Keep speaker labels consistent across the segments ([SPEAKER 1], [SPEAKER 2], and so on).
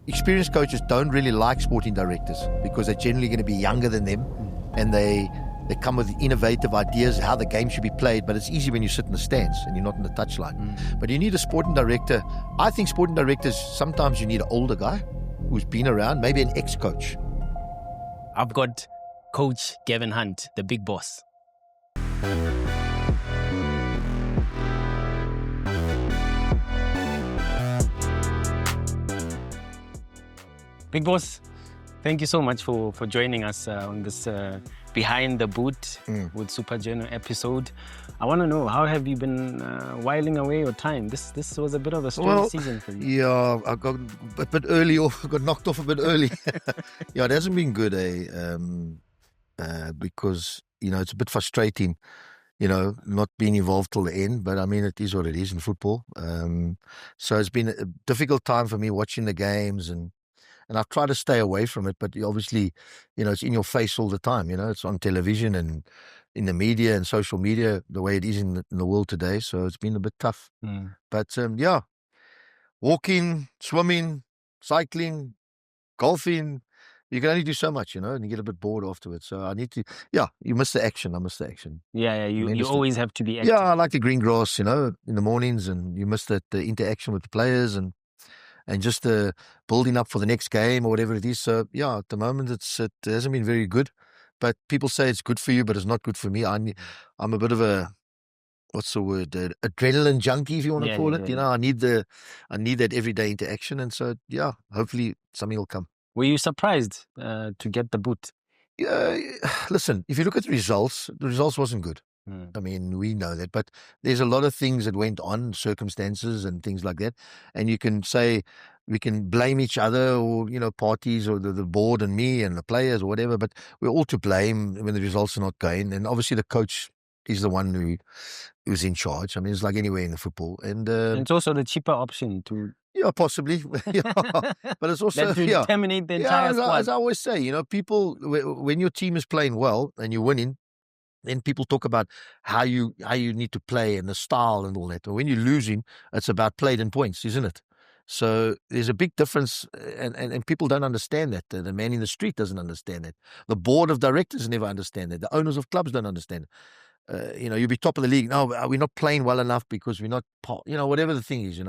[SPEAKER 1] experienced coaches don't really like sporting directors because they're generally going to be younger than them, and they come with innovative ideas how the game should be played, but it's easy when you sit in the stands and you're not in the touchline. But you need a sporting director. I think sporting directors, sometimes you need an older guy who's been around, maybe an ex-coach.
[SPEAKER 2] I've got Coach Gavin Hunt, the big boss. Big boss, thank you so much for joining us on this Behind the Boot with Super Journal episode. I want to know, how have you been whiling away your time? This was a bit of a strange season for you.
[SPEAKER 1] Yeah, I got a bit early off. I got knocked off a bit early. Yeah, it hasn't been good, because, it's a bit frustrating, not being involved till the end. But, I mean, it is what it is in football. So it's been a difficult time for me watching the games, and I've tried to stay away from it, but obviously, it's in your face all the time. It's on television and in the media and social media, the way it is in the world today. So it's been a bit tough. But yeah, walking, swimming, cycling, golfing, you can only do so much, and you get a bit bored afterwards. So I need to, you miss the action. I miss the action.
[SPEAKER 2] Yeah, you always have to be active.
[SPEAKER 1] Yeah, I like the green grass, in the mornings, and you miss the interaction with the players and just the building up for the next game or whatever it is. So, yeah, at the moment it hasn't been very good. But people say it's good for you, but it's not good for me. I'm a bit of a, what's the word, adrenaline junkie, if you want to call it. I need that everyday interaction. And so, yeah, hopefully something will come.
[SPEAKER 2] Were you surprised to get the boot?
[SPEAKER 1] Yeah, listen, if you look at the results wasn't good. I mean, we know that, but there's a lot of things that went on, circumstances and things like that. And you can say, we can blame each other or, parties or the board and me and the players or whatever, but we're all to blame when the results are not going. And obviously the coach is the one who's in charge. I mean, it's like anywhere in the football. And
[SPEAKER 2] it's also the cheaper option to...
[SPEAKER 1] Yeah, possibly. Yeah. But it's also...
[SPEAKER 2] to terminate the entire squad.
[SPEAKER 1] As I always say, people, when your team is playing well and you're winning, then people talk about how you need to play and the style and all that. But when you're losing, it's about played and points, isn't it? So there's a big difference, and people don't understand that. The man in the street doesn't understand that. The board of directors never understand that. The owners of clubs don't understand it. You'll be top of the league. No, we're not playing well enough because we're not, whatever the thing is,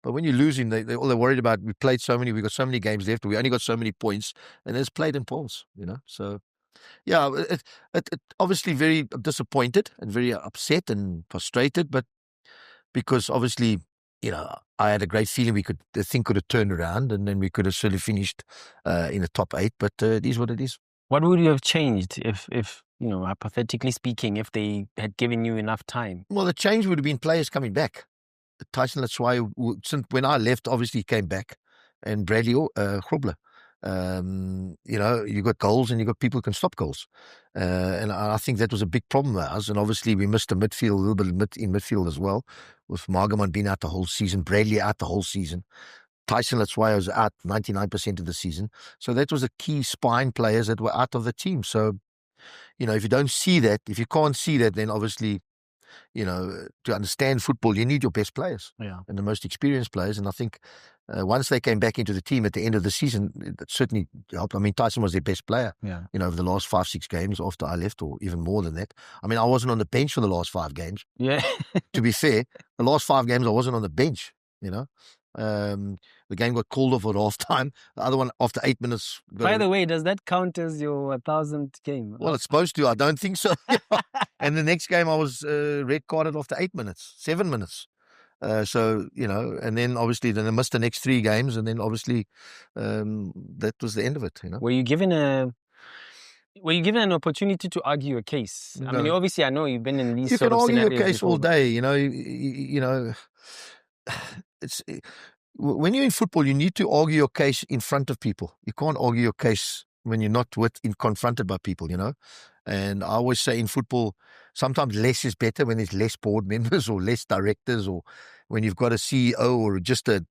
[SPEAKER 1] But when you're losing, all they're worried about, we played so many, we got so many games left, we only got so many points, and it's played and points, So... Yeah, it obviously very disappointed and very upset and frustrated, but because obviously, I had a great feeling the thing could have turned around and then we could have certainly finished in the top 8, but it is what it is.
[SPEAKER 2] What would you have changed if hypothetically speaking, if they had given you enough time?
[SPEAKER 1] Well, the change would have been players coming back. Tyson Latswai, since when I left, obviously came back, and Bradley Grobler. You got goals and you got people who can stop goals. And I think that was a big problem of ours. And obviously we missed a little bit in midfield as well, with Margaman being out the whole season, Bradley out the whole season. Tyson Latswai was out 99% of the season. So that was the key spine players that were out of the team. So, if you don't see that, if you can't see that, then obviously, to understand football, you need your best players and the most experienced players. And I think once they came back into the team at the end of the season, it certainly helped. I mean, Tyson was their best player, over the last 5-6 games after I left, or even more than that. I mean, I wasn't on the bench for the last 5 games.
[SPEAKER 2] Yeah.
[SPEAKER 1] To be fair, the last 5 games I wasn't on the bench, The game got called off at half time. The other one after 8 minutes.
[SPEAKER 2] By the way, does that count as your 1,000th game?
[SPEAKER 1] Well, it's supposed to. I don't think so. And the next game I was red carded after 8 minutes, 7 minutes. And then obviously I missed the next 3 games, and then obviously that was the end of it.
[SPEAKER 2] Were you given an opportunity to argue a case?
[SPEAKER 1] No.
[SPEAKER 2] I mean, obviously, I know you've been in these
[SPEAKER 1] you
[SPEAKER 2] sort of
[SPEAKER 1] can
[SPEAKER 2] scenarios
[SPEAKER 1] argue a case
[SPEAKER 2] before,
[SPEAKER 1] all day. It's when you're in football, you need to argue your case in front of people. You can't argue your case when you're not confronted by people. And I always say in football, sometimes less is better when there's less board members or less directors, or when you've got a CEO or just a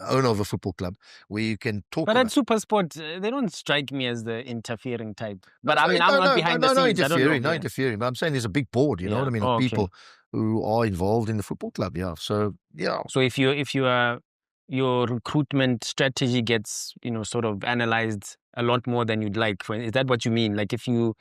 [SPEAKER 1] owner of a football club where you can talk.
[SPEAKER 2] But at SuperSport, they don't strike me as the interfering type. But I mean, I'm not behind the scenes.
[SPEAKER 1] No interfering. But I'm saying there's a big board, what I mean, of people who are involved in the football club. Yeah. So, yeah.
[SPEAKER 2] So if you are your recruitment strategy gets, sort of analyzed a lot more than you'd like? Is that what you mean? Like if you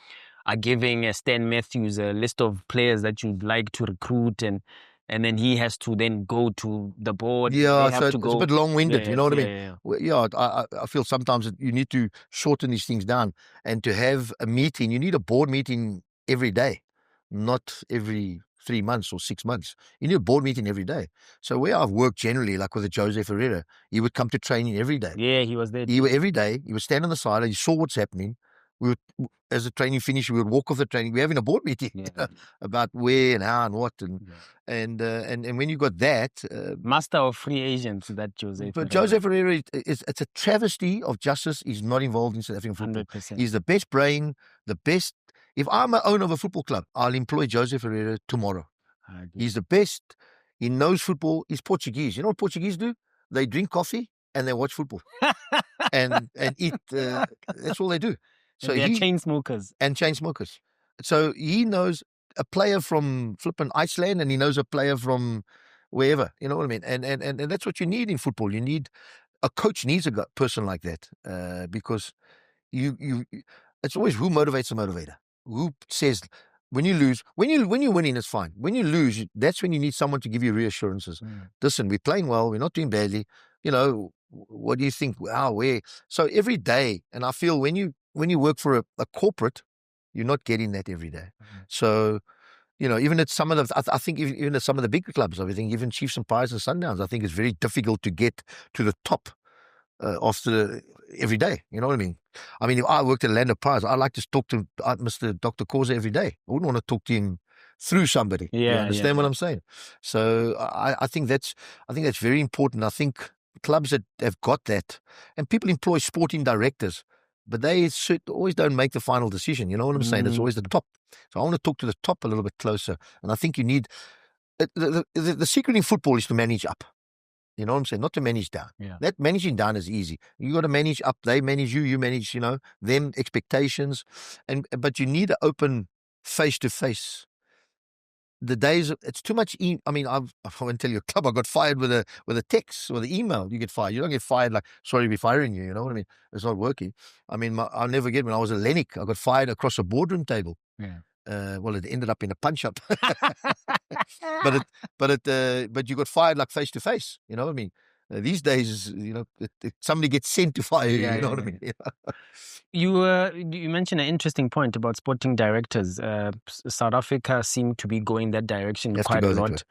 [SPEAKER 2] are giving Stan Matthews a list of players that you'd like to recruit, and then he has to then go to the board.
[SPEAKER 1] Yeah,
[SPEAKER 2] They
[SPEAKER 1] so
[SPEAKER 2] have to
[SPEAKER 1] it's a
[SPEAKER 2] go.
[SPEAKER 1] bit long-winded, you know what I mean?
[SPEAKER 2] Yeah.
[SPEAKER 1] Well, yeah, I feel sometimes that you need to shorten these things down, and to have a meeting, you need a board meeting every day, not every 3 months or 6 months. You need a board meeting every day. So where I've worked generally, like with the Jose Ferreira, he would come to training every day.
[SPEAKER 2] Yeah, he was there.
[SPEAKER 1] Every day. He would stand on the side, and he saw what's happening. We would, as the training finished, we would walk off the training. We're having a board meeting about where and how and what, and when you got that,
[SPEAKER 2] master of free agents, that Jose.
[SPEAKER 1] But Jose Ferreira it's a travesty of justice. He's not involved in South African football.
[SPEAKER 2] 100%.
[SPEAKER 1] He's the best brain, the best. If I'm an owner of a football club, I'll employ Jose Ferreira tomorrow. He's the best. He knows football. He's Portuguese. You know what Portuguese do? They drink coffee and they watch football and eat. That's all they do.
[SPEAKER 2] So they're chain smokers.
[SPEAKER 1] So he knows a player from flipping Iceland, and he knows a player from wherever. You know what I mean? And that's what you need in football. You need a coach needs a person like that, because it's always who motivates the motivator. Who says when you lose, when you're winning, it's fine. When you lose, that's when you need someone to give you reassurances. Listen, we're playing well. We're not doing badly. What do you think? Wow, where? So every day, and I feel when you work for a corporate, you're not getting that every day. So, even at some of the, I think even at some of the bigger clubs, I think even Chiefs and Pies and Sundowns, I think it's very difficult to get to the top after every day. You know what I mean? I mean, if I worked at Orlando Pies, I'd like to talk to Mr. Dr. Corsa every day. I wouldn't want to talk to him through somebody. You understand what I'm saying? So I think that's very important. I think clubs that have got that, and people employ sporting directors, but they always don't make the final decision. You know what I'm saying? It's always the top. So I want to talk to the top a little bit closer. And I think you need, the secret in football is to manage up. You know what I'm saying? Not to manage down. That managing down is easy. You got to manage up. They manage you. You manage, them expectations. But you need an open face-to-face. The days, it's too much. I won't tell you a club. I got fired with a text or the email. You get fired. You don't get fired like, sorry, we're firing you. You know what I mean? It's not working. I mean, I'll never forget when I was at Lennox, I got fired across a boardroom table. Well, it ended up in a punch-up. but you got fired like face to face. You know what I mean? These days, somebody gets sent to fire you. You know what I mean?
[SPEAKER 2] You mentioned an interesting point about sporting directors. South Africa seemed to be going that direction quite a lot.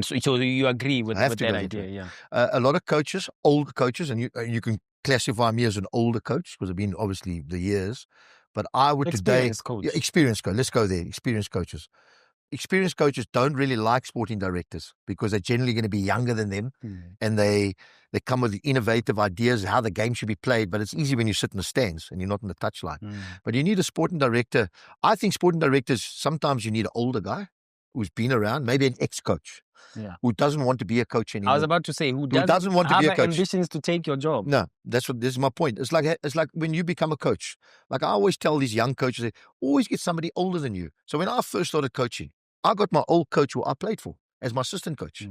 [SPEAKER 2] So you agree with that idea?
[SPEAKER 1] A lot of coaches, older coaches, and you can classify me as an older coach because I've been obviously the years. But I would
[SPEAKER 2] experienced
[SPEAKER 1] experienced coach. Let's go there. Experienced coaches. Experienced coaches don't really like sporting directors because they're generally going to be younger than them, and they come with innovative ideas of how the game should be played. But it's easy when you sit in the stands and you're not in the touchline. But you need a sporting director. I think sporting directors, sometimes you need an older guy who's been around, maybe an ex-coach. Who doesn't want to be a coach anymore.
[SPEAKER 2] I was about to say, who
[SPEAKER 1] doesn't want to be a coach.
[SPEAKER 2] Ambitions to take your job.
[SPEAKER 1] No, this is my point. It's like when you become a coach. Like I always tell these young coaches, always get somebody older than you. So when I first started coaching, I got my old coach who I played for as my assistant coach.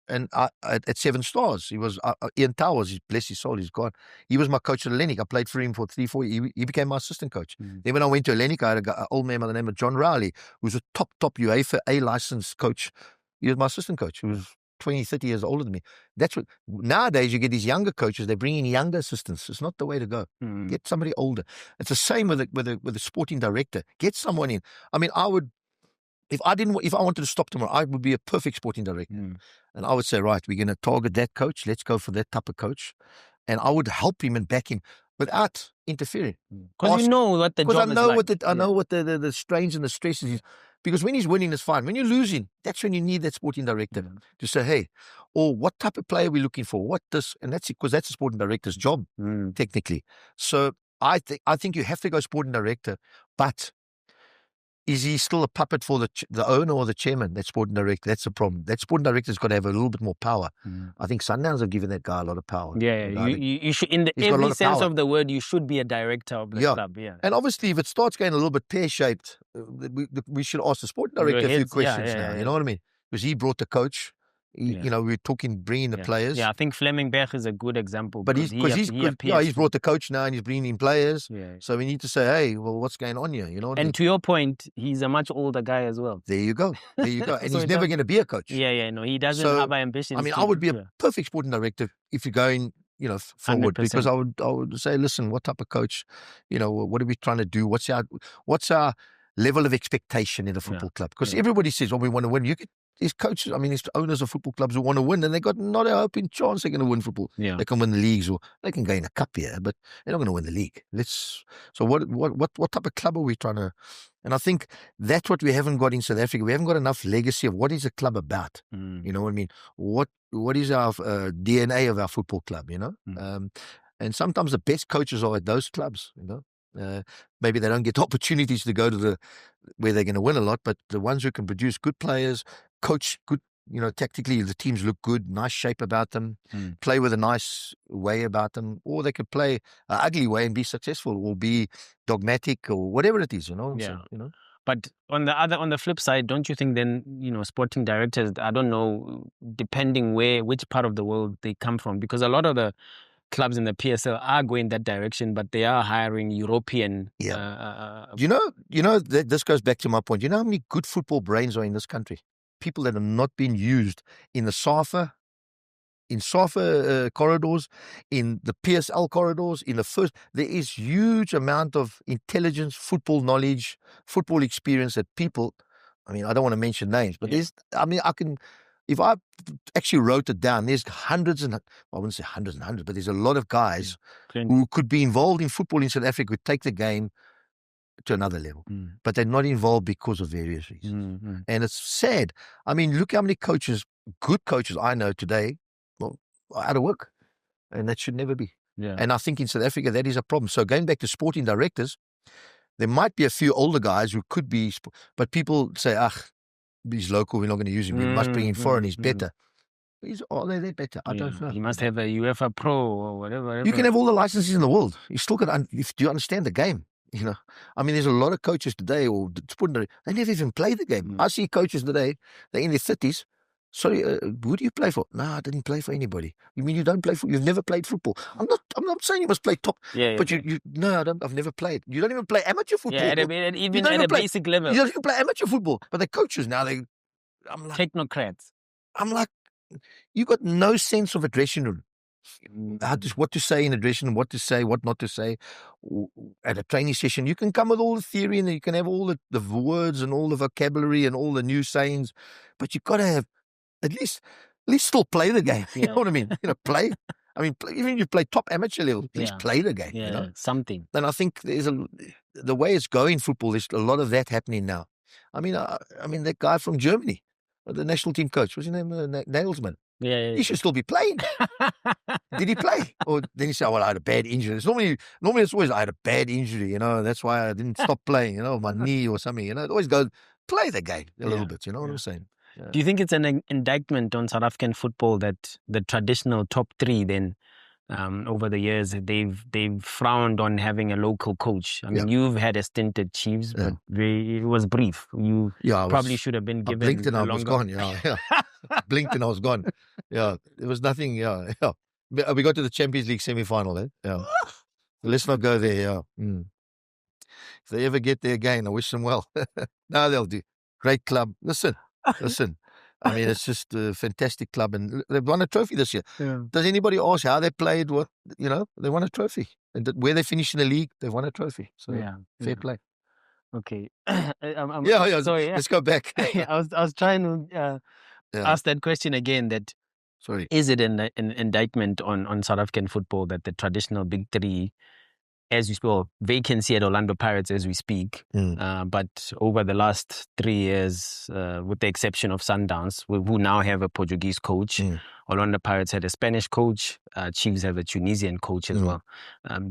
[SPEAKER 1] And at 7 Stars, he was Ian Towers, bless his soul, he's gone. He was my coach at Lennox. I played for him for 3-4 years. He became my assistant coach. Then when I went to Lennox, I had an old man by the name of John Rowley, who was a top UEFA A licensed coach. He was my assistant coach. He was 20, 30 years older than me. That's what nowadays you get these younger coaches. They bring in younger assistants. It's not the way to go. Get somebody older. It's the same with a sporting director. Get someone in. I mean, if I wanted to stop tomorrow, I would be a perfect sporting director. And I would say, right, we're going to target that coach. Let's go for that type of coach. And I would help him and back him without interfering.
[SPEAKER 2] Because you know what the job is like.
[SPEAKER 1] I know what the strains and the stresses is. Because when he's winning, it's fine. When you're losing, that's when you need that sporting director to say, hey, or what type of player are we looking for? What this? And that's because that's a sporting director's job, technically. So I think you have to go sporting director, but is he still a puppet for the owner or the chairman? That sporting director, that's the problem. That sporting director's got to have a little bit more power. I think Sundowns have given that guy a lot of power.
[SPEAKER 2] You should, in every sense of the word, you should be a director of the club.
[SPEAKER 1] And obviously, if it starts going a little bit pear-shaped, we should ask the sporting director a few questions now. You know what I mean? Because he brought the coach. You know, we're talking bringing the players.
[SPEAKER 2] Yeah, I think Flemingberg is a good example.
[SPEAKER 1] But he's good. Yeah, he's brought the coach now and he's bringing in players. Yeah. So we need to say, hey, well, what's going on here? You know.
[SPEAKER 2] And to your point, he's a much older guy as well.
[SPEAKER 1] There you go. There you go. And so he's never going to be a coach.
[SPEAKER 2] No, he doesn't have ambitions.
[SPEAKER 1] I mean, I would be a perfect sporting director if you're going, you know, forward 100%. Because I would say, listen, what type of coach? You know, what are we trying to do? What's our level of expectation in a football club? Because everybody says, well, we want to win. These coaches, I mean, these owners of football clubs who want to win, and they got not a hoping chance they're going to win football. Yeah. They can win the leagues, or they can gain a cup here, but they're not going to win the league. So what type of club are we trying to? And I think that's what we haven't got in South Africa. We haven't got enough legacy of what is a club about. You know what I mean? What is our DNA of our football club? You know, and sometimes the best coaches are at those clubs. You know. Maybe they don't get opportunities to go to where they're going to win a lot, but the ones who can produce good players, coach good, you know, tactically the teams look good, nice shape about them, play with a nice way about them, or they could play an ugly way and be successful, or be dogmatic, or whatever it is, you know.
[SPEAKER 2] Yeah.
[SPEAKER 1] So, you know.
[SPEAKER 2] But on the flip side, don't you think then, you know, sporting directors, I don't know, depending which part of the world they come from, because a lot of the clubs in the PSL are going that direction, but they are hiring European.
[SPEAKER 1] Yeah. You know, this goes back to my point. You know how many good football brains are in this country? People that are not being used in the SAFA, corridors, in the PSL corridors, in the first. There is huge amount of intelligence, football knowledge, football experience that people. I mean, I don't want to mention names, but if I actually wrote it down, there's hundreds and, I wouldn't say hundreds and hundreds, but there's a lot of guys who could be involved in football in South Africa, could take the game to another level. But they're not involved because of various reasons. And it's sad. I mean, look how many coaches, good coaches I know today, are out of work. And that should never be. Yeah. And I think in South Africa, that is a problem. So going back to sporting directors, there might be a few older guys who could be, but people say, he's local, we're not going to use him. We must bring in foreign, he's better. Are they better? I don't know.
[SPEAKER 2] He must have a UEFA Pro or whatever.
[SPEAKER 1] You can have all the licenses in the world. You still got do you understand the game? You know, I mean, there's a lot of coaches today, they never even play the game. I see coaches today, they're in their 30s. Sorry, who do you play for? No, I didn't play for anybody. You mean you don't play you've never played football? I'm not saying you must play top. But I've never played. You don't even play amateur football.
[SPEAKER 2] Yeah, even at a basic level.
[SPEAKER 1] You don't even play amateur football. But the coaches now, I'm like
[SPEAKER 2] technocrats.
[SPEAKER 1] I'm like, you got no sense of a dressing room. What to say in a dressing room, what to say, what not to say. At a training session, you can come with all the theory and you can have all the words and all the vocabulary and all the new sayings, but you've got to have at least still play the game. You know what I mean? You know, play. I mean, even if you play top amateur level, please play the game.
[SPEAKER 2] Yeah,
[SPEAKER 1] you know?
[SPEAKER 2] Something.
[SPEAKER 1] And I think the way it's going, football, there's a lot of that happening now. I mean, that guy from Germany, the national team coach, what's his name? Nagelsmann.
[SPEAKER 2] Yeah.
[SPEAKER 1] He should still be playing. Did he play? Or then he said, well, I had a bad injury. Normally it's always, I had a bad injury, you know, that's why I didn't stop playing, you know, my knee or something, you know. It always go play the game a little bit, you know what I'm saying? Yeah.
[SPEAKER 2] Do you think it's an indictment on South African football that the traditional top three then, over the years, they've frowned on having a local coach? I mean, you've had a stint at Chiefs, but it was brief. You probably should have been given
[SPEAKER 1] I blinked and I
[SPEAKER 2] longer.
[SPEAKER 1] was gone, yeah. Blinked and I was gone. Yeah, there was nothing, yeah. We got to the Champions League semi-final, yeah. Let's not go there, yeah. If they ever get there again, I wish them well. No, they'll do. Great club. Listen. I mean, it's just a fantastic club, and they've won a trophy this year. Yeah. Does anybody ask how they played? What, you know, they won a trophy, and where they finished in the league, they won a trophy. So fair play.
[SPEAKER 2] Okay.
[SPEAKER 1] Sorry. Let's go back.
[SPEAKER 2] I was trying to ask that question again. That
[SPEAKER 1] sorry,
[SPEAKER 2] is it an indictment on South African football that the traditional big three, as we spoke, vacancy at Orlando Pirates as we speak, but over the last 3 years, with the exception of Sundowns, who now have a Portuguese coach, Orlando Pirates had a Spanish coach, Chiefs have a Tunisian coach as well.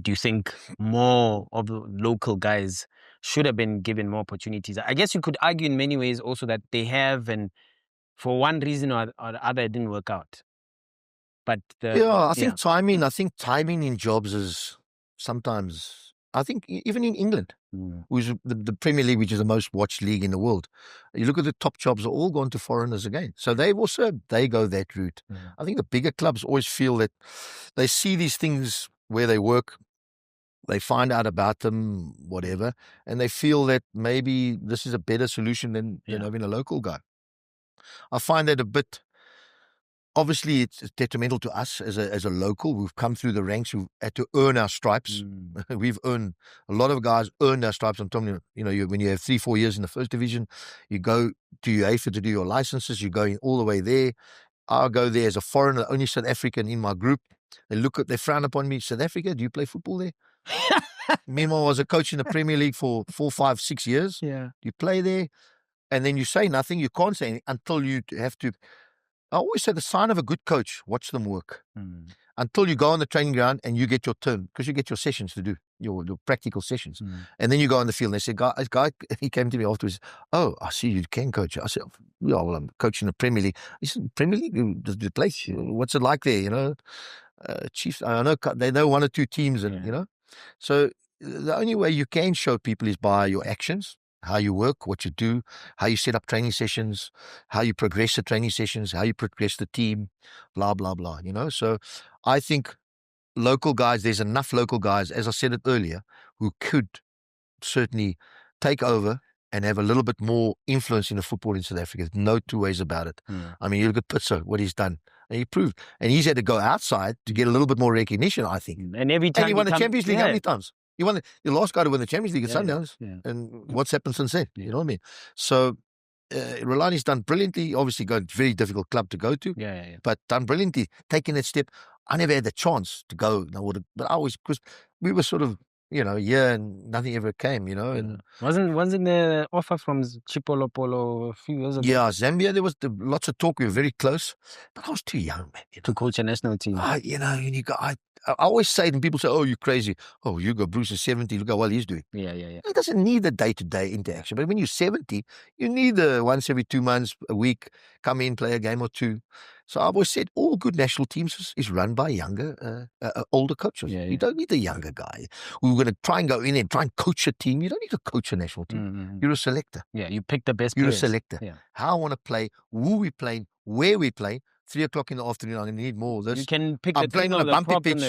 [SPEAKER 2] Do you think more of the local guys should have been given more opportunities? I guess you could argue in many ways also that they have, and for one reason or the other, it didn't work out. But
[SPEAKER 1] I think timing in jobs is sometimes I think even in England, which is the Premier League, which is the most watched league in the world, you look at the top jobs are all gone to foreigners again. So they go that route. I think the bigger clubs always feel that they see these things where they work, they find out about them, whatever, and they feel that maybe this is a better solution than having a local guy. I find that a bit. Obviously, it's detrimental to us as a local. We've come through the ranks. We've had to earn our stripes. We've earned, a lot of guys earned our stripes. I'm telling you, when you have 3-4 years in the first division, you go to UEFA to do your licenses. You're going all the way there. I'll go there as a foreigner, only South African in my group. They frown upon me. South Africa, do you play football there? Meanwhile, I was a coach in the Premier League for 4, 5, 6 years.
[SPEAKER 2] Yeah.
[SPEAKER 1] You play there, and then you say nothing. You can't say anything until you have to. I always say the sign of a good coach, watch them work. Until you go on the training ground and you get your turn, because you get your sessions to do, your practical sessions. And then you go on the field and they say, guy, he came to me afterwards, oh, I see you can coach. I said, well, I'm coaching the Premier League. He said, Premier League, the place, what's it like there, Chiefs, I know they know 1 or 2 teams and, So the only way you can show people is by your actions. How you work, what you do, how you set up training sessions, how you progress the training sessions, how you progress the team, blah, blah, blah, So I think local guys, there's enough local guys, as I said it earlier, who could certainly take over and have a little bit more influence in the football in South Africa. There's no 2 ways about it. I mean, you look at Pitso, what he's done. And he proved. And he's had to go outside to get a little bit more recognition, I think.
[SPEAKER 2] And every time
[SPEAKER 1] he won the Champions League how many times? He won the last guy to win the Champions League at Sundowns. And what's happened since then? You know what I mean? So Rolani's done brilliantly. Obviously, got a very difficult club to go to. But done brilliantly, taking that step. I never had the chance to go. But I always, because we were sort of, yeah, and nothing ever came, And
[SPEAKER 2] wasn't there offer from Chipolo Polo a few years ago?
[SPEAKER 1] Yeah, Zambia, there was lots of talk. We were very close, but I was too young, man.
[SPEAKER 2] To coach a national team.
[SPEAKER 1] I always say it, and people say, oh, you're crazy. Oh, Bruce is 70. Look how well he's doing.
[SPEAKER 2] Yeah.
[SPEAKER 1] He doesn't need the day-to-day interaction. But when you're 70, you need the once every 2 months, a week, come in, play a game or 2. So I've always said all good national teams is run by younger, older coaches. You don't need the younger guy. We were going to try and go in and try and coach a team. You don't need to coach a national team. You're a selector.
[SPEAKER 2] Yeah, you pick the best
[SPEAKER 1] You're
[SPEAKER 2] players.
[SPEAKER 1] a selector. How I want to play, who we playing, where we play. 3 o'clock in the afternoon, I'm going to need more of this.
[SPEAKER 2] You can pick
[SPEAKER 1] I'm playing on a bumpy pitch.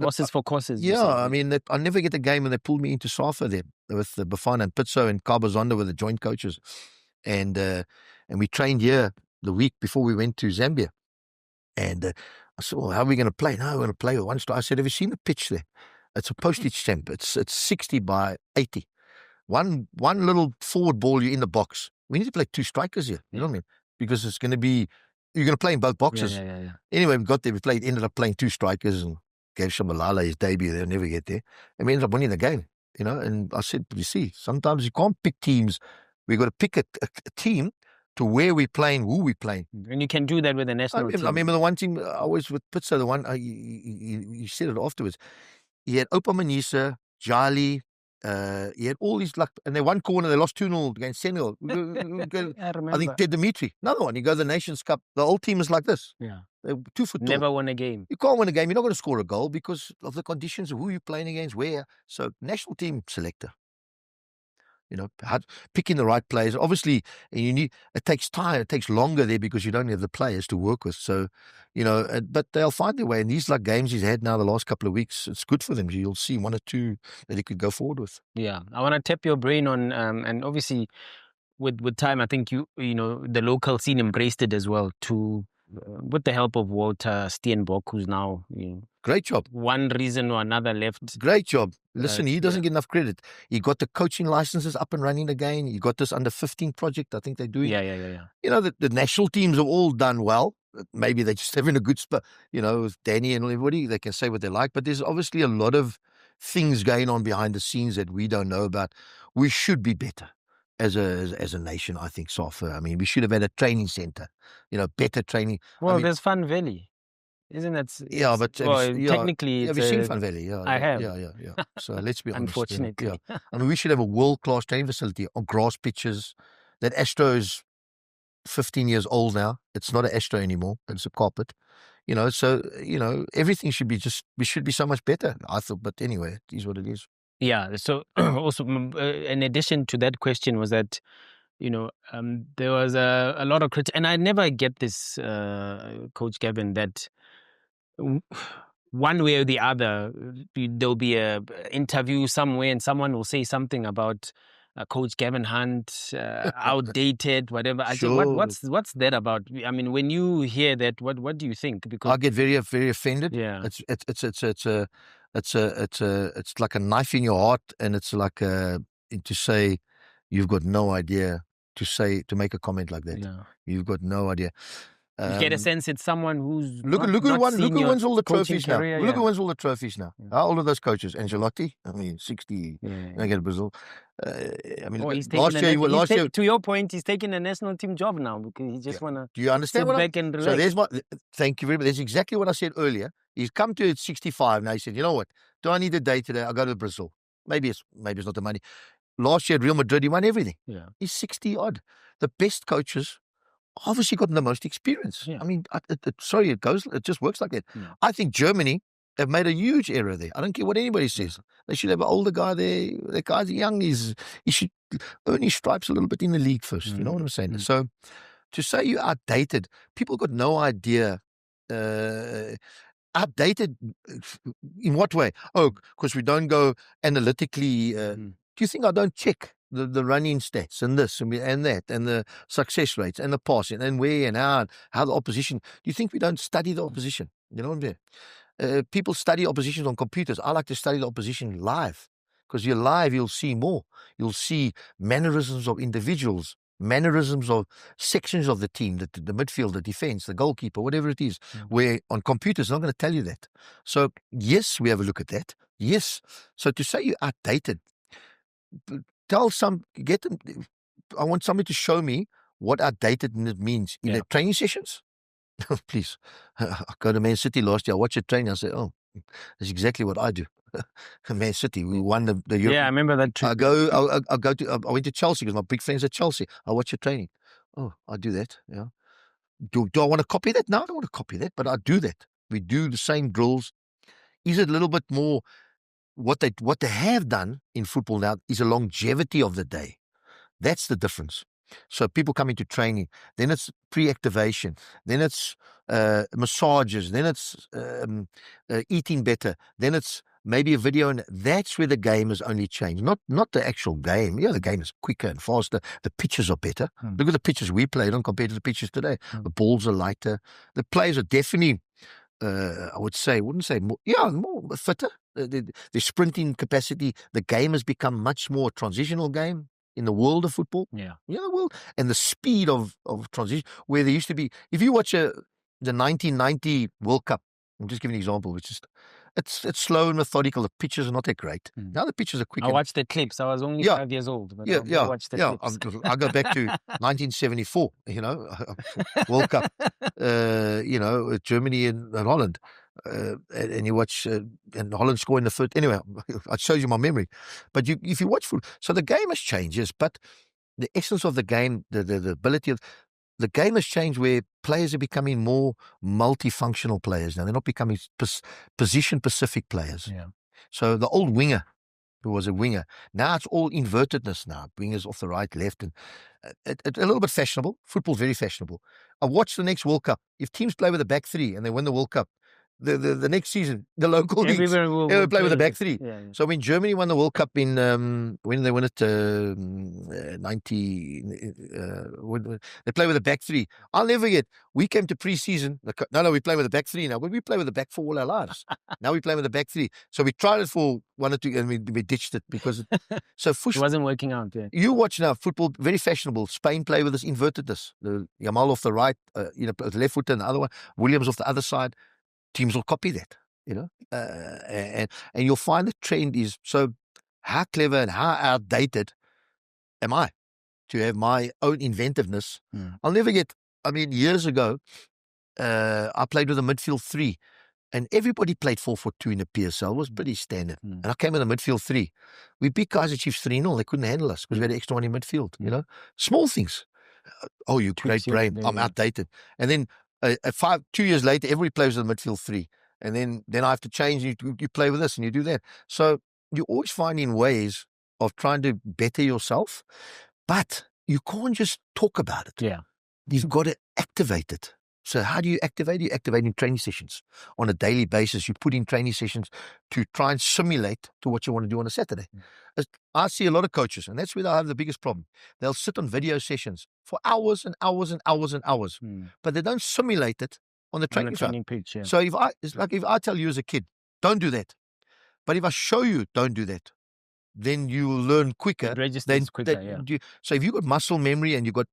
[SPEAKER 2] Horses for courses.
[SPEAKER 1] Yeah, I mean, I never get a game when they pulled me into SAFA there with the Bafana and Pitso and Kabazonda with the joint coaches. And we trained here the week before we went to Zambia. And I said, well, how are we going to play? No, we're going to play with 1 strike. I said, have you seen the pitch there? It's a postage stamp. It's 60 by 80. One little forward ball, you're in the box. We need to play 2 strikers here. You know what I mean? Because it's going to be, you're going to play in both boxes.
[SPEAKER 2] Yeah.
[SPEAKER 1] Anyway, we got there. Ended up playing 2 strikers and gave Shabalala his debut. They'll never get there. And we ended up winning the game, And I said, you see, sometimes you can't pick teams. We've got to pick a team to where we're playing, who we're playing.
[SPEAKER 2] And you can do that with the national team.
[SPEAKER 1] I remember the one team, always with Pitso, the one, he said it afterwards. He had Opa Manisa, Jali, he had all these and they one corner, they lost 2-0 against Senegal. I think Ted Dimitri, another one. You go to the Nations Cup, the whole team is like this.
[SPEAKER 2] Yeah.
[SPEAKER 1] They're 2 foot tall.
[SPEAKER 2] Never won a game.
[SPEAKER 1] You can't win a game. You're not going to score a goal because of the conditions of who you're playing against, where. So, national team selector. Picking the right players. Obviously, it takes time. It takes longer there because you don't have the players to work with. So, but they'll find their way. And these games he's had now the last couple of weeks, it's good for them. You'll see 1 or 2 that he could go forward with.
[SPEAKER 2] Yeah, I want to tap your brain on, and obviously, with time, I think the local scene embraced it as well with the help of Walter Steinbach, who's now
[SPEAKER 1] great job.
[SPEAKER 2] One reason or another left.
[SPEAKER 1] Great job. Listen, he doesn't get enough credit. He got the coaching licenses up and running again. He got this under 15 project. I think they're doing.
[SPEAKER 2] Yeah.
[SPEAKER 1] The national teams have all done well. Maybe they're just having a good spot. With Danny and everybody, they can say what they like. But there's obviously a lot of things going on behind the scenes that we don't know about. We should be better. As a nation, I think, SAFA. I mean, we should have had a training center, better training.
[SPEAKER 2] Well, there's Fun Valley, isn't it?
[SPEAKER 1] Technically, have you seen Fun Valley? Yeah,
[SPEAKER 2] I have.
[SPEAKER 1] Yeah. So let's be honest.
[SPEAKER 2] Unfortunately.
[SPEAKER 1] I mean, we should have a world-class training facility on grass pitches. That Astro is 15 years old now. It's not an Astro anymore. It's a carpet. So everything should be so much better, I thought. But anyway, it is what it is.
[SPEAKER 2] Yeah. So also, in addition to that question was that, there was a lot of criticism, and I never get this, Coach Gavin, that one way or the other, there'll be a interview somewhere and someone will say something about Coach Gavin Hunt, outdated, whatever. I say,
[SPEAKER 1] Sure.
[SPEAKER 2] what's that about? I mean, when you hear that, what do you think? Because
[SPEAKER 1] I get very, very offended.
[SPEAKER 2] Yeah.
[SPEAKER 1] It's like a knife in your heart, and it's like to say you've got no idea to make a comment like that.
[SPEAKER 2] Yeah.
[SPEAKER 1] You've got no idea.
[SPEAKER 2] You get a sense it's someone who's
[SPEAKER 1] look who wins all the trophies now.
[SPEAKER 2] Career,
[SPEAKER 1] Look who wins all the trophies now.
[SPEAKER 2] Yeah.
[SPEAKER 1] How old are those coaches? Ancelotti, 60.
[SPEAKER 2] Yeah.
[SPEAKER 1] I get Brazil.
[SPEAKER 2] Last year, to your point, he's taking a national team job now because he just want to.
[SPEAKER 1] Do you understand
[SPEAKER 2] sit back and relax.
[SPEAKER 1] So thank you very much. That's exactly what I said earlier. He's come to 65 now. He said, you know what? Do I need a day today? I'll go to Brazil. Maybe it's not the money. Last year at Real Madrid, he won everything.
[SPEAKER 2] Yeah.
[SPEAKER 1] He's 60 odd. The best coaches obviously got the most experience.
[SPEAKER 2] Yeah.
[SPEAKER 1] I mean, it just works like that.
[SPEAKER 2] Yeah.
[SPEAKER 1] I think Germany have made a huge error there. I don't care what anybody says. They should have an older guy there. The guy's young. He should earn his stripes a little bit in the league first. You know what I'm saying? So to say you're outdated, people got no idea. Outdated in what way? Oh, because we don't go analytically. Do you think I don't check the running stats and this and that and the success rates and the passing and where and how the opposition? Do you think we don't study the opposition? You know what I'm saying? People study oppositions on computers. I like to study the opposition live, because you're live, you'll see more. You'll see mannerisms of individuals, mannerisms of sections of the team, the midfield, the defense, the goalkeeper, whatever it is, where on computers, I'm not going to tell you that. So yes, we have a look at that. Yes. So to say you're outdated, I want somebody to show me what outdatedness means in the training sessions. Please. I go to Man City last year, I watch a training, I say, oh, that's exactly what I do. Man City, we won the Euro.
[SPEAKER 2] Yeah, I remember that trip.
[SPEAKER 1] I went to Chelsea because my big friends at Chelsea. I watch a training. Oh, I do that. Yeah. Do I want to copy that? No, I don't want to copy that, but I do that. We do the same drills. Is it a little bit more? What they have done in football now is a longevity of the day. That's the difference. So people come into training, then it's pre-activation, then it's massages, then it's eating better, then it's maybe a video, and that's where the game has only changed. Not the actual game. Yeah, the game is quicker and faster. The pitches are better. Look at the pitches we played on compared to the pitches today. The balls are lighter. The players are definitely, wouldn't say more fitter. The sprinting capacity. The game has become much more transitional game in the world of football.
[SPEAKER 2] Yeah.
[SPEAKER 1] And the speed of transition, where there used to be, if you watch the 1990 World Cup, I'm just giving an example, which is, it's slow and methodical. The pitches are not that great. Now the pitches are quick.
[SPEAKER 2] I watched the clips. I was only 5 years old. But I watched the clips.
[SPEAKER 1] I go back to 1974, World Cup, Germany and Holland. And you watch and Holland score in the first. Anyway, it shows you my memory. But if you watch football, so the game has changed, yes, but the essence of the game, the ability of the game has changed, where players are becoming more multifunctional players now. They're not becoming position-specific players.
[SPEAKER 2] Yeah.
[SPEAKER 1] So the old winger, who was a winger, now it's all invertedness now. Wingers off the right, left, and a little bit fashionable. Football's very fashionable. I watch the next World Cup. If teams play with a back three and they win the World Cup, the next season, the local leagues, they will play with a back three.
[SPEAKER 2] Yeah.
[SPEAKER 1] So when Germany won the World Cup in, when they won it, 90, they play with a back three. I'll never forget, we came to pre-season, we play with a back three now, but we play with a back four all our lives. Now we play with a back three. So we tried it for 1 or 2, and we ditched it because,
[SPEAKER 2] it wasn't working out. Yeah.
[SPEAKER 1] You watch now, football, very fashionable. Spain play with this invertedness. The Yamal off the right, the left foot, and the other one, Williams off the other side. Teams will copy that, and you'll find the trend is, so how clever and how outdated am I to have my own inventiveness? I'll never get, years ago, I played with a midfield three, and everybody played 4-4-2 in the PSL. It was pretty standard. And I came with a midfield three. We beat Kaiser Chiefs 3-0. They couldn't handle us because we had an extra one in midfield, Small things. Oh, you great brain. I'm outdated. And then 2 years later, everybody plays with the midfield three. And then I have to change. You play with this and you do that. So you're always finding ways of trying to better yourself, but you can't just talk about it.
[SPEAKER 2] Yeah.
[SPEAKER 1] You've got to activate it. So how do you activate it? You activate in training sessions on a daily basis. You put in training sessions to try and simulate to what you want to do on a Saturday. I see a lot of coaches, and that's where they have the biggest problem. They'll sit on video sessions for hours and hours and hours and hours, but they don't simulate it on the training
[SPEAKER 2] pitch. Yeah.
[SPEAKER 1] So it's like if I tell you as a kid, don't do that. But if I show you, don't do that, then you will learn quicker.
[SPEAKER 2] It registers quicker,
[SPEAKER 1] So if you've got muscle memory and you've got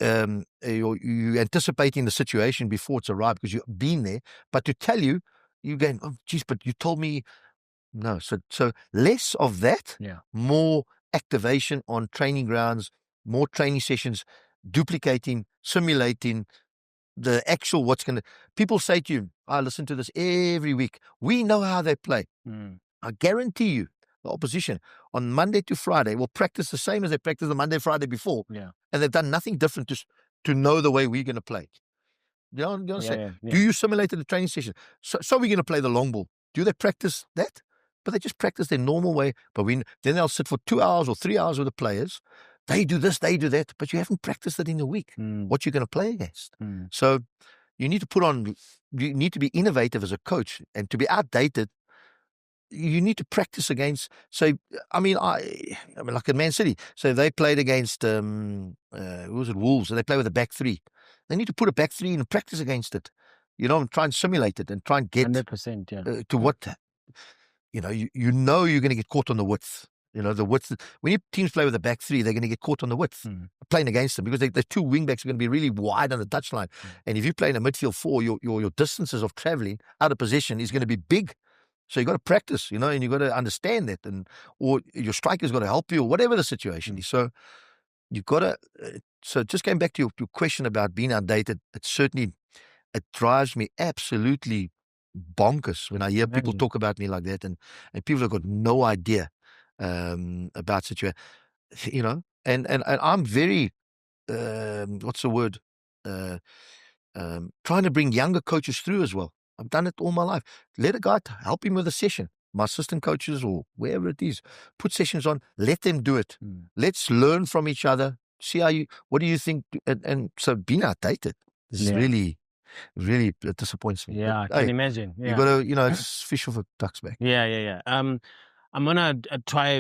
[SPEAKER 1] you anticipating the situation before it's arrived because you've been there, but to tell you, you're going, oh, geez, but you told me. No. So less of that, more activation on training grounds, more training sessions, duplicating, simulating the actual what's going to. People say to you, I listen to this every week. We know how they play. I guarantee you, the opposition on Monday to Friday will practice the same as they practiced the Monday, Friday before.
[SPEAKER 2] Yeah.
[SPEAKER 1] And they've done nothing different to know the way we're going to play. You know what I'm saying? Do you simulate the training session? So we're going to play the long ball. Do they practice that? But they just practice their normal way. But then they'll sit for 2 hours or 3 hours with the players. They do this, they do that. But you haven't practiced it in a week. What you're going to play against. So you need to you need to be innovative as a coach. And to be outdated, you need to practice against. So, I mean, like at Man City. So they played against, who was it, Wolves. And they play with a back three. They need to put a back three in and practice against it. You know, and try and simulate it and try and get
[SPEAKER 2] 100%,
[SPEAKER 1] to what, you know you're going to get caught on the width. You know, the width. When your teams play with a back three, they're going to get caught on the width playing against them because the two wing backs are going to be really wide on the touchline. And if you play in a midfield four, your distances of traveling out of position is going to be big. So you got to practice, you know, and you got to understand that, or your striker's got to help you, or whatever the situation is. So you've got to. So just going back to your question about being outdated, it drives me absolutely bonkers when I hear people talk about me like that, and people have got no idea about situation, you know, and I'm very what's the word, trying to bring younger coaches through as well. I've done it all my life. Let a guy help him with a session. My assistant coaches or wherever it is, put sessions on. Let them do it. Let's learn from each other. See what do you think? And so being outdated is really it disappoints me.
[SPEAKER 2] Yeah,
[SPEAKER 1] but,
[SPEAKER 2] I can imagine. Yeah.
[SPEAKER 1] You got to, you know, it's fish off a duck's back.
[SPEAKER 2] Yeah. I'm gonna try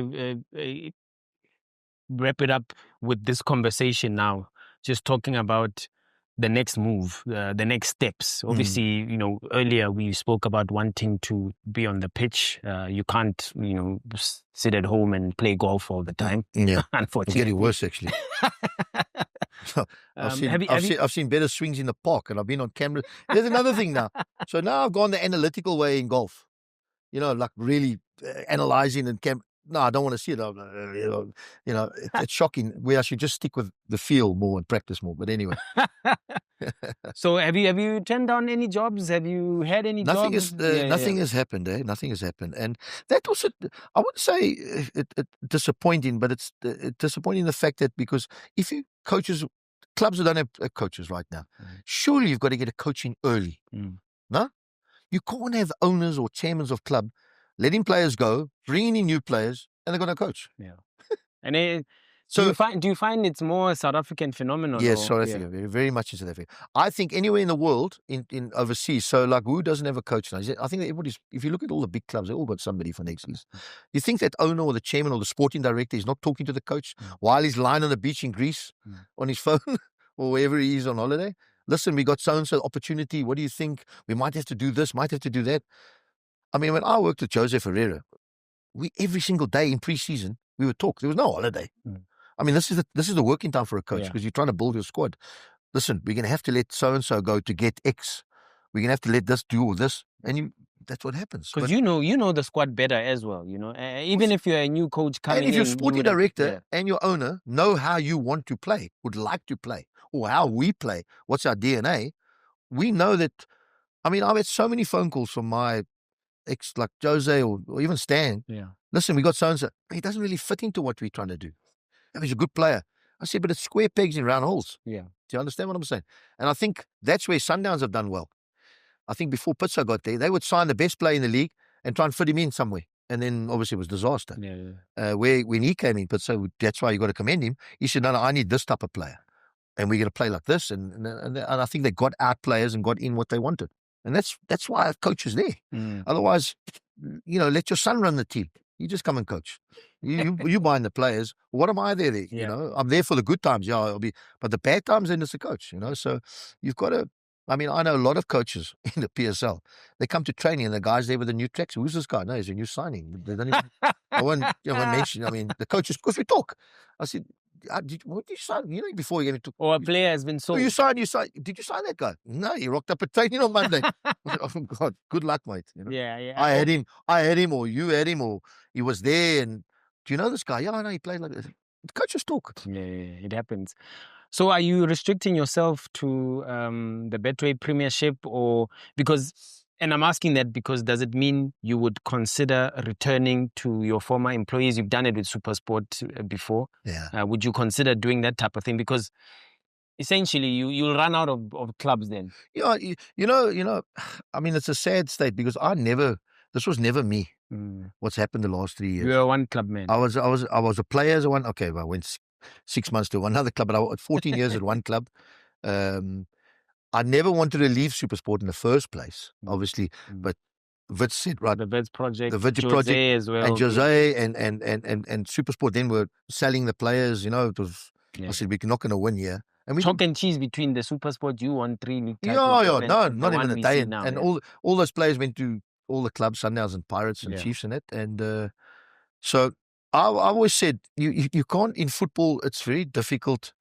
[SPEAKER 2] wrap it up with this conversation now. Just talking about the next move, the next steps. Obviously, you know, earlier we spoke about wanting to be on the pitch. You can't, you know, sit at home and play golf all the time.
[SPEAKER 1] Yeah,
[SPEAKER 2] unfortunately,
[SPEAKER 1] it's getting worse actually. I've seen better swings in the park, and I've been on camera. There's another thing now. So now I've gone the analytical way in golf. You know, like really analyzing and No, I don't want to see it. You know, it's shocking. We should just stick with the feel more and practice more. But anyway.
[SPEAKER 2] So have you turned down any jobs? Have you had any jobs?
[SPEAKER 1] Nothing has happened. Nothing has happened, and that also, I wouldn't say it disappointing, but it's disappointing the fact that because if you clubs that don't have coaches right now, surely you've got to get a coaching early. No, you can't have owners or chairmen of club letting players go, bringing in new players, and they've got no coach.
[SPEAKER 2] Yeah, and do you find it's more South African phenomenon?
[SPEAKER 1] Yes, South Africa, very much in South Africa. I think anywhere in the world, in overseas. So like, who doesn't have a coach now? I think that everybody's. If you look at all the big clubs, they all got somebody for next season. You think that owner or the chairman or the sporting director is not talking to the coach while he's lying on the beach in Greece on his phone or wherever he is on holiday? Listen, we got so-and-so opportunity. What do you think? We might have to do this, might have to do that. I mean, when I worked with Jose Ferreira, every single day in pre-season, we would talk. There was no holiday. I mean, this is the working time for a coach because you're trying to build your squad. Listen, we're going to have to let so-and-so go to get X. We're going to have to let this do all this. And that's what happens.
[SPEAKER 2] Because you know the squad better as well, you know. Even if you're a new coach coming in.
[SPEAKER 1] And if your sporting director and your owner know how you want to play, would like to play, or how we play, what's our DNA, we know that. I mean, I've had so many phone calls from my ex, like Jose or even Stan.
[SPEAKER 2] Yeah.
[SPEAKER 1] Listen, we got so-and-so. He doesn't really fit into what we're trying to do. He's a good player. I said, but it's square pegs in round holes.
[SPEAKER 2] Yeah.
[SPEAKER 1] you understand what I'm saying? And I think that's where Sundowns have done well. I think before Pitso got there, they would sign the best player in the league and try and fit him in somewhere. And then obviously it was disaster. When he came in, Pitso, that's why you got to commend him. He said, no, I need this type of player. And we're going to play like this. And I think they got out players and got in what they wanted. And that's why I have coaches there. Otherwise, let your son run the team. You just come and coach. You buying the players. What am I there? I'm there for the good times. Yeah, I'll be. But the bad times, then it's a coach. So you've got to. I mean, I know a lot of coaches in the PSL. They come to training and the guy's there with a new tracks. Who's this guy? No, he's a new signing. They don't even. I won't mention. I mean, the coaches, because we talk. I said, what did you sign? Before you get into.
[SPEAKER 2] Or a player has been sold.
[SPEAKER 1] You signed. Did you sign that guy? No, he rocked up at training on Monday. Oh God, good luck, mate.
[SPEAKER 2] Yeah.
[SPEAKER 1] I had him, or you had him, or he was there. And do you know this guy? Yeah, I know he played like this. The coaches talk.
[SPEAKER 2] Yeah, it happens. So are you restricting yourself to the Betway Premiership, or because? And I'm asking that because does it mean you would consider returning to your former employees? You've done it with SuperSport before.
[SPEAKER 1] Yeah.
[SPEAKER 2] Would you consider doing that type of thing? Because essentially you'll run out of clubs then.
[SPEAKER 1] Yeah, I mean, it's a sad state because this was never me. What's happened the last 3 years?
[SPEAKER 2] You were one club man.
[SPEAKER 1] I was a player as a one. Okay, well, I went 6 months to another club, but I was 14 years at one club. I never wanted to leave SuperSport in the first place, obviously, but Wits said, right.
[SPEAKER 2] The Wits project,
[SPEAKER 1] the Wits
[SPEAKER 2] Jose
[SPEAKER 1] project
[SPEAKER 2] as well.
[SPEAKER 1] And Jose and SuperSport then were selling the players, it was, I said, we're not going to win here. And we
[SPEAKER 2] chalk and cheese between the SuperSport, you won 3 league titles.
[SPEAKER 1] No, not even a day. And all those players went to all the clubs, Sundowns and Pirates and Chiefs in it. And so I always said, you can't, in football, it's very difficult.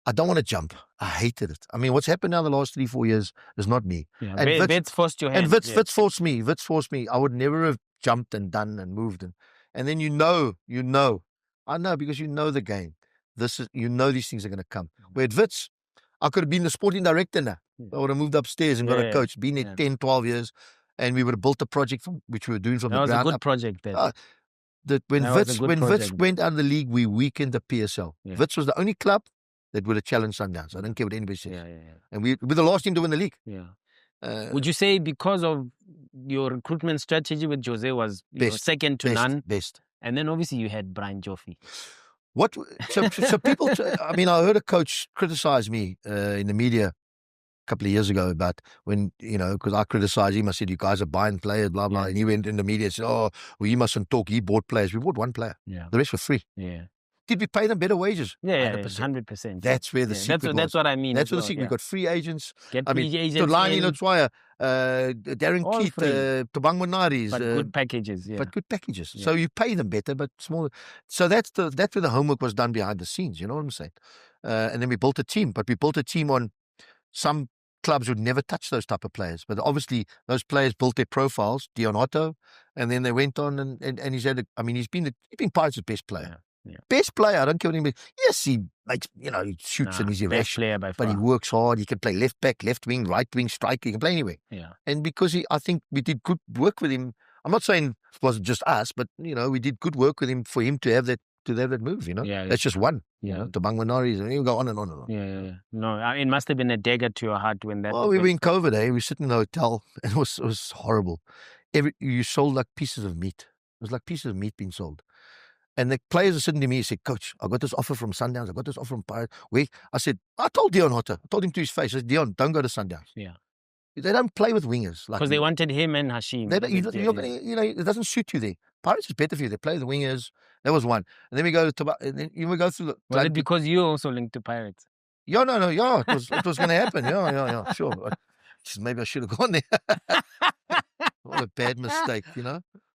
[SPEAKER 1] I don't want to jump. I hated it. I mean, what's happened now the last 3-4 years is not me.
[SPEAKER 2] Yeah, and Wits forced your hand.
[SPEAKER 1] And Wits forced me. Wits forced me. I would never have jumped and done and moved. And then I know because you know the game. These things are going to come. Where at Wits, I could have been the sporting director now. I would have moved upstairs and got a coach, been there 10, 12 years, and we would have built a project which we were doing from the ground up.
[SPEAKER 2] That was a good project then.
[SPEAKER 1] When Wits went out of the league, we weakened the PSL. Yeah. Wits was the only club that would have challenged Sundowns. I don't care what anybody says. And we were the last team to win the league.
[SPEAKER 2] Would you say because of your recruitment strategy with Jose was second to none?
[SPEAKER 1] Best.
[SPEAKER 2] And then obviously you had Brian Joffrey.
[SPEAKER 1] What? So people, I mean, I heard a coach criticize me in the media a couple of years ago about when, because I criticized him. I said, you guys are buying players, blah, blah. And he went in the media and said, oh, well, you mustn't talk. He bought players. We bought one player. The rest were free. Did we pay them better wages?
[SPEAKER 2] 100%.
[SPEAKER 1] That's where the secret was.
[SPEAKER 2] That's what I mean.
[SPEAKER 1] That's what the secret. We got free agents.
[SPEAKER 2] Free agents.
[SPEAKER 1] Tulani Lutswaya, Darren Keith, Tabang Monaris.
[SPEAKER 2] But good packages.
[SPEAKER 1] But good packages. So you pay them better, but smaller. So that's where the homework was done behind the scenes. You know what I'm saying? And then we built a team. But we built a team on some clubs would never touch those type of players. But obviously those players built their profiles, Dion Otto, and then they went on and he's been Pirates' best player. Best player, I don't care what anybody. Yes, he makes, he shoots and he's irrational, but he works hard. He can play left back, left wing, right wing, striker. He can play anywhere. And because I think we did good work with him. I'm not saying it wasn't just us, but we did good work with him for him to have that move. That's just one. The Bangwanaris, and you go on and on and on.
[SPEAKER 2] No, it must have been a dagger to your heart when that.
[SPEAKER 1] Oh, we were in COVID. We sitting in the hotel, and it was horrible. You sold like pieces of meat. It was like pieces of meat being sold. And the players are sitting to me and said, Coach, I got this offer from Sundowns. I got this offer from Pirates. Wait, I told Dion Hotter. I told him to his face. I said, Dion, don't go to Sundowns. They don't play with wingers.
[SPEAKER 2] Because they wanted him and Hashim.
[SPEAKER 1] It doesn't suit you there. Pirates is better for you. They play the wingers. That was one. And then we go to, and then we go through the.
[SPEAKER 2] Was it because you also linked to Pirates?
[SPEAKER 1] No. It was going to happen. Sure. Maybe I should have gone there. What a bad mistake,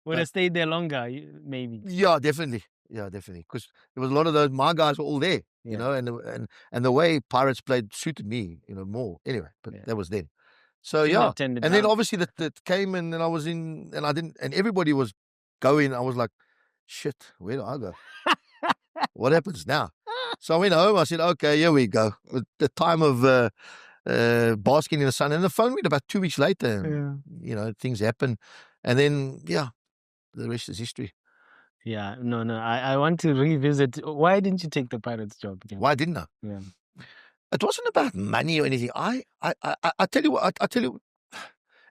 [SPEAKER 2] Would have stayed there longer, maybe.
[SPEAKER 1] Yeah, definitely. Because there was a lot of those. My guys were all there, and the way Pirates played suited me, more. Anyway, but that was then. So and then obviously that came, and then I was in, and I didn't, and everybody was going. I was like, shit, where do I go? What happens now? So I went home. I said, okay, here we go. At the time of basking in the sun, and the phone went about 2 weeks later. And, things happen, and then the rest is history.
[SPEAKER 2] Yeah, no. I want to revisit. Why didn't you take the Pirates job again?
[SPEAKER 1] Why didn't I? It wasn't about money or anything. I tell you what, I tell you,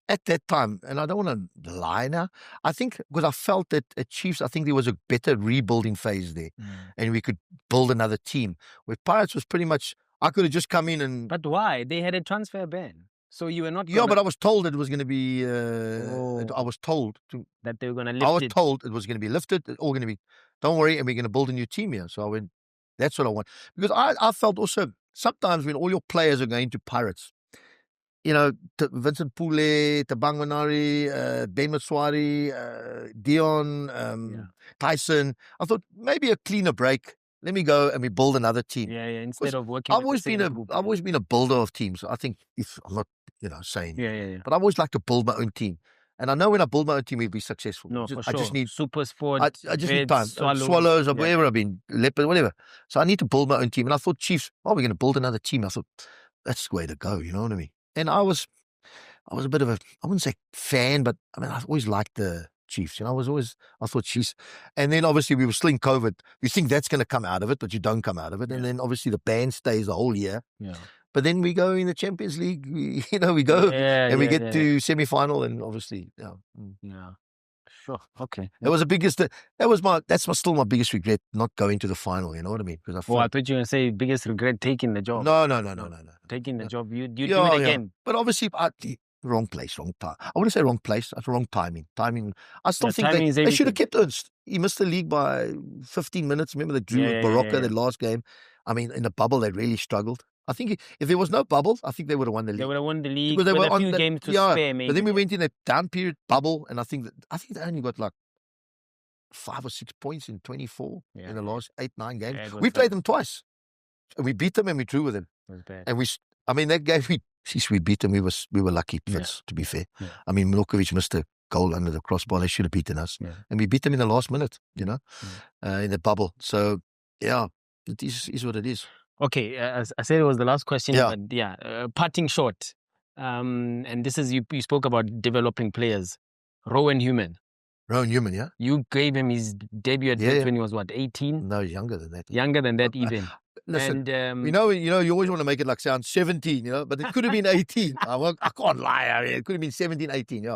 [SPEAKER 1] at that time, and I don't want to lie now, I think because I felt that at Chiefs, I think there was a better rebuilding phase there, and we could build another team. Where Pirates was pretty much, I could have just come in and.
[SPEAKER 2] But why? They had a transfer ban. So you were not.
[SPEAKER 1] Yeah, but I was told it was going to be. I was told
[SPEAKER 2] that they were going to lift it.
[SPEAKER 1] I was told it was going to be lifted. It's all going to be. Don't worry, and we're going to build a new team here. So I went. That's what I want, because I felt also sometimes when all your players are going to Pirates, you know, Vincent Pule, Tabang Manari, Ben Matswari, Dion, Tyson. I thought maybe a cleaner break. Let me go and we build another team.
[SPEAKER 2] Yeah. Instead of working.
[SPEAKER 1] I've always been a builder of teams. I think if I'm not, saying.
[SPEAKER 2] Yeah.
[SPEAKER 1] But I've always liked to build my own team. And I know when I build my own team, we'll be successful.
[SPEAKER 2] No, for sure.
[SPEAKER 1] I just need
[SPEAKER 2] SuperSport.
[SPEAKER 1] I just need time. Swallows or wherever I've been, Leopard, whatever. So I need to build my own team. And I thought Chiefs, we're going to build another team. I thought that's the way to go. You know what I mean? And I was a bit of I wouldn't say fan, but I mean, I've always liked the Chiefs. I thought Chiefs. And then obviously we were still in COVID. You think that's going to come out of it, but you don't come out of it. And then obviously the ban stays the whole year.
[SPEAKER 2] Yeah.
[SPEAKER 1] But then we go in the Champions League, we go and we get to semi-final, and obviously,
[SPEAKER 2] Yeah. Sure. Okay.
[SPEAKER 1] That was still my biggest regret, not going to the final. You know what I mean? Because I thought
[SPEAKER 2] you were going to say biggest regret taking the job.
[SPEAKER 1] No.
[SPEAKER 2] Taking the job, you do it again.
[SPEAKER 1] But obviously, wrong place, wrong time. I wouldn't say wrong place, that's wrong timing. I still think they should have kept Ernst. He missed the league by 15 minutes. Remember the drew with Barocca, that last game? I mean, in the bubble, they really struggled. I think if there was no bubble, I think they would have won the league.
[SPEAKER 2] They would have won the league because they were a few games to spare, maybe.
[SPEAKER 1] But then we went in a down period bubble, and I think they only got like 5 or 6 points in 24 in the last 8-9 games. Yeah, we played them twice. And we beat them and we drew with them.
[SPEAKER 2] It was bad.
[SPEAKER 1] And that game, we beat them. We were lucky, Fitz, to be fair. Yeah. I mean, Milokovic missed a goal under the crossbar. They should have beaten us. Yeah. And we beat them in the last minute, in the bubble. So, yeah, it is what it is.
[SPEAKER 2] Okay, as I said, it was the last question. Yeah. But parting short. And this is, you spoke about developing players. Rowan Hume,
[SPEAKER 1] yeah.
[SPEAKER 2] You gave him his debut at when he was, 18?
[SPEAKER 1] No, younger than that.
[SPEAKER 2] Younger than that even.
[SPEAKER 1] Listen, and, you always want to make it like sound 17, but it could have been 18. I can't lie. I mean, it could have been 17, 18,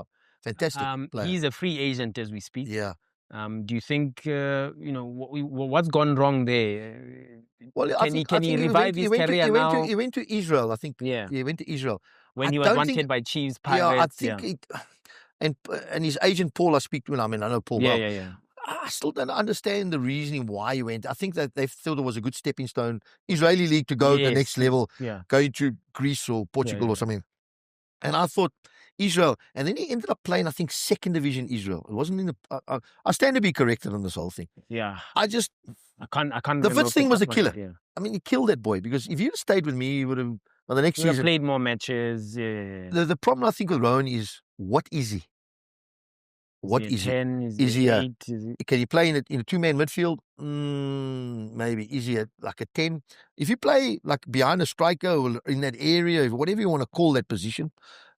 [SPEAKER 1] Fantastic player.
[SPEAKER 2] He's a free agent as we speak.
[SPEAKER 1] Yeah.
[SPEAKER 2] Do you think, what's gone wrong there?
[SPEAKER 1] Well,
[SPEAKER 2] can he revive his career now?
[SPEAKER 1] He went to Israel, I think. Yeah. He went to Israel.
[SPEAKER 2] When he was wanted by Chiefs, Pirates.
[SPEAKER 1] Yeah, I think and his agent, Paul, I speak to him. I mean, I know Paul well.
[SPEAKER 2] Yeah.
[SPEAKER 1] I still don't understand the reasoning why he went. I think that they thought it was a good stepping stone, Israeli league, to go to the next level, going to Greece or Portugal or something. And I thought Israel, and then he ended up playing, I think, 2nd division Israel. It wasn't in the. I stand to be corrected on this whole thing.
[SPEAKER 2] Yeah,
[SPEAKER 1] I can't. The first thing was a killer.
[SPEAKER 2] Yeah.
[SPEAKER 1] I mean, he killed that boy, because if you'd stayed with me, he would have. Well, the next season,
[SPEAKER 2] played more matches. Yeah.
[SPEAKER 1] The problem I think with Rowan is, what is he? What is he?
[SPEAKER 2] 10?
[SPEAKER 1] Is he 8? Can he play in a 2-man midfield? Maybe. Is he like a 10? If you play like behind a striker or in that area, whatever you want to call that position,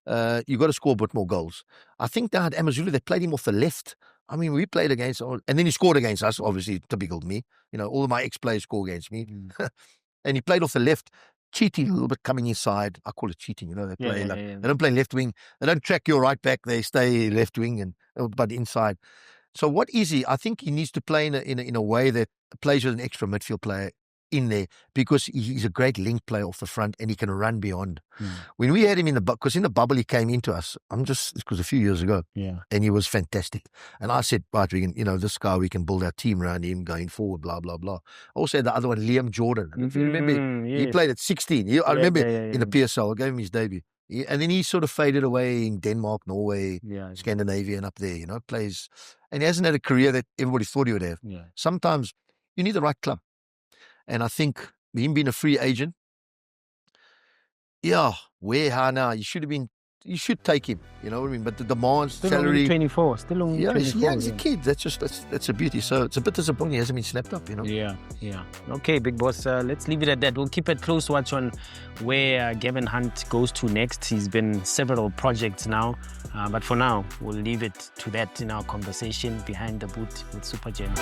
[SPEAKER 1] you've got to score a bit more goals. I think down at Amazulu, they played him off the left. I mean, we played against, and then he scored against us, obviously, typical me. All of my ex-players score against me. And he played off the left, cheating a little bit, coming inside. I call it cheating, they play they don't play left wing. They don't track your right back. They stay left wing but inside. So what is he? I think he needs to play in a way that plays with an extra midfield player in there, because he's a great link player off the front and he can run beyond. When we had him because in the bubble he came into us, because a few years ago, and he was fantastic. And I said, right, we can, this guy, we can build our team around him going forward, blah, blah, blah. I also had the other one, Liam Jordan. If you remember, he played at 16. I remember in the PSL, I gave him his debut. And then he sort of faded away in Denmark, Norway, Scandinavia, and up there, plays. And he hasn't had a career that everybody thought he would have.
[SPEAKER 2] Yeah.
[SPEAKER 1] Sometimes you need the right club. And I think him being a free agent, how now? You should take him, you know what I mean? But the demands,
[SPEAKER 2] still
[SPEAKER 1] salary.
[SPEAKER 2] Only 24, still only 24.
[SPEAKER 1] He's a kid. That's a beauty. So it's a bit disappointing he hasn't been snapped up,
[SPEAKER 2] Yeah. Okay, big boss, let's leave it at that. We'll keep a close watch on where Gavin Hunt goes to next. He's been several projects now. But for now, we'll leave it to that in our conversation behind the boot with Super Gen.